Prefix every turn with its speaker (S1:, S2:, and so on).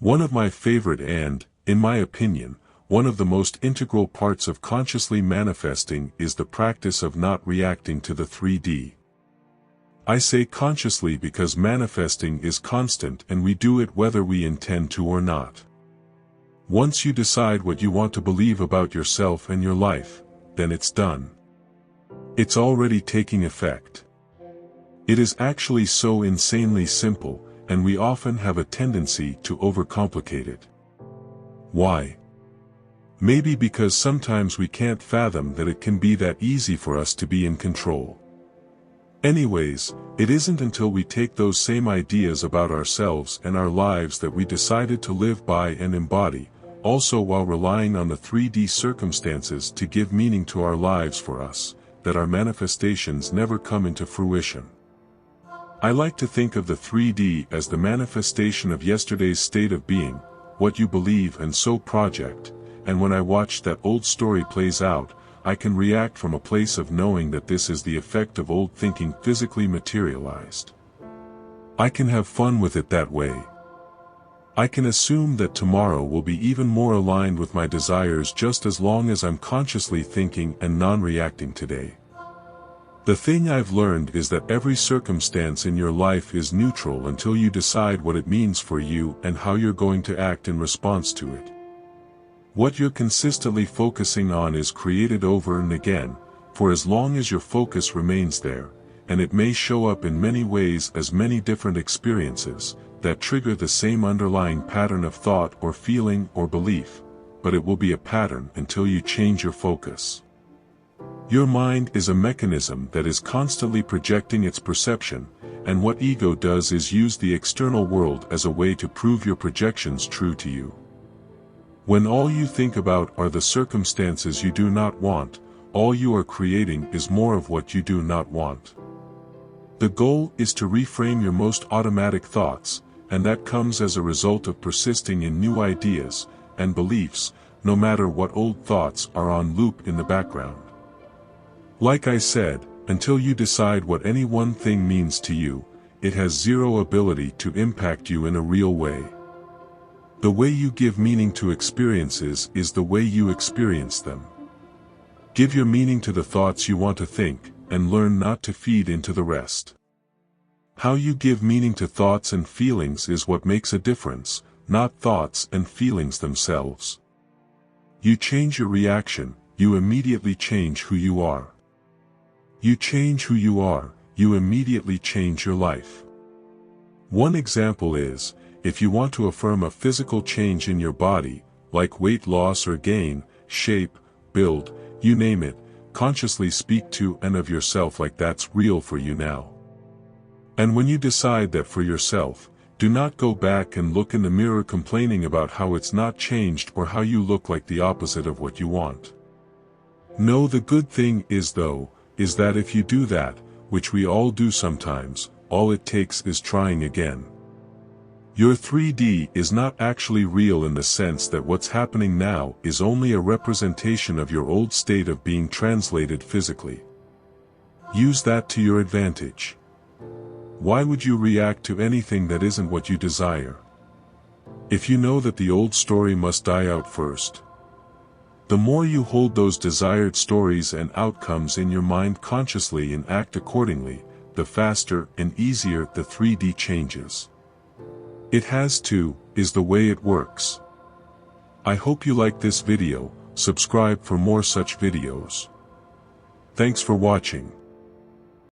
S1: One of my favorite and, in my opinion, one of the most integral parts of consciously manifesting is the practice of not reacting to the 3D. I say consciously because manifesting is constant and we do it whether we intend to or not. Once you decide what you want to believe about yourself and your life, then it's done. It's already taking effect. It is actually so insanely simple, and we often have a tendency to overcomplicate it. Why? Maybe because sometimes we can't fathom that it can be that easy for us to be in control. Anyways, it isn't until we take those same ideas about ourselves and our lives that we decided to live by and embody, also while relying on the 3D circumstances to give meaning to our lives for us, that our manifestations never come into fruition. I like to think of the 3D as the manifestation of yesterday's state of being, what you believe and so project, and when I watch that old story plays out, I can react from a place of knowing that this is the effect of old thinking physically materialized. I can have fun with it that way. I can assume that tomorrow will be even more aligned with my desires just as long as I'm consciously thinking and non-reacting today. The thing I've learned is that every circumstance in your life is neutral until you decide what it means for you and how you're going to act in response to it. What you're consistently focusing on is created over and again, for as long as your focus remains there, and it may show up in many ways as many different experiences, that trigger the same underlying pattern of thought or feeling or belief, but it will be a pattern until you change your focus. Your mind is a mechanism that is constantly projecting its perception, and what ego does is use the external world as a way to prove your projections true to you. When all you think about are the circumstances you do not want, all you are creating is more of what you do not want. The goal is to reframe your most automatic thoughts, and that comes as a result of persisting in new ideas and beliefs, no matter what old thoughts are on loop in the background. Like I said, until you decide what any one thing means to you, it has zero ability to impact you in a real way. The way you give meaning to experiences is the way you experience them. Give your meaning to the thoughts you want to think, and learn not to feed into the rest. How you give meaning to thoughts and feelings is what makes a difference, not thoughts and feelings themselves. You change your reaction, you immediately change who you are. You change who you are, you immediately change your life. One example is, if you want to affirm a physical change in your body, like weight loss or gain, shape, build, you name it, consciously speak to and of yourself like that's real for you now. And when you decide that for yourself, do not go back and look in the mirror complaining about how it's not changed or how you look like the opposite of what you want. No, the good thing is though, is that if you do that, which we all do sometimes, all it takes is trying again. Your 3D is not actually real in the sense that what's happening now is only a representation of your old state of being translated physically. Use that to your advantage. Why would you react to anything that isn't what you desire? If you know that the old story must die out first. The more you hold those desired stories and outcomes in your mind consciously and act accordingly, the faster and easier the 3D changes. It has to, is the way it works. I hope you liked this video. Subscribe for more such videos. Thanks for watching.